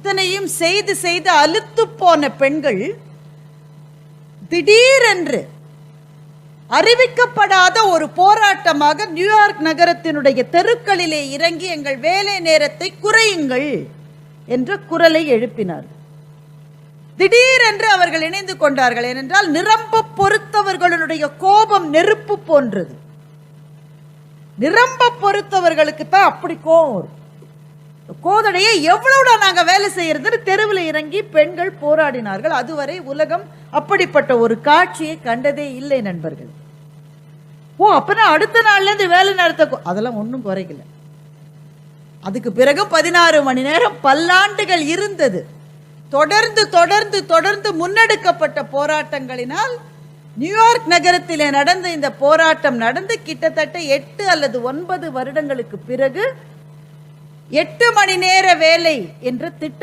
இத்தனையும் செய்து செய்து அலுத்து போன பெண்கள் திடீரென்று அறிவிக்கப்படாத ஒரு போராட்டமாக நியூயார்க் நகரத்தினுடைய தெருக்களிலே இறங்கி எங்கள் வேலை நேரத்தை குறையுங்கள் என்ற குரலை எழுப்பினார். திடீரென்று அவர்கள் இணைந்து கொண்டார்கள். ஏனென்றால் நிரம்ப பொறுத்தவர்களுடைய கோபம் நெருப்பு போன்றது. நிரம்ப பொறுத்தவர்களுக்கு தான் அப்படி கோபம். கோதடையை எவ்வளவு நாங்க வேலை செய்யறது தெருவில் இறங்கி பெண்கள் போராடினார்கள். அதுவரை உலகம் அப்படிப்பட்ட ஒரு காட்சியை கண்டதே இல்லை நண்பர்கள். அப்பனா அடுத்த நாள்ல இருந்து வேலை நேரத்தை அதெல்லாம் ஒன்றும் குறைக்கல. அதுக்கு பிறகு 16 மணி நேரம் பல்லாண்டுகள் இருந்தது. தொடர்ந்து தொடர்ந்து தொடர்ந்து முன்னெடுக்கப்பட்ட போராட்டங்களினால் நியூயார்க் நகரத்திலே நடந்த இந்த போராட்டம் நடந்து கிட்டத்தட்ட 8 அல்லது 9 வருடங்களுக்கு பிறகு 8 மணி நேர வேலை என்ற திட்டம்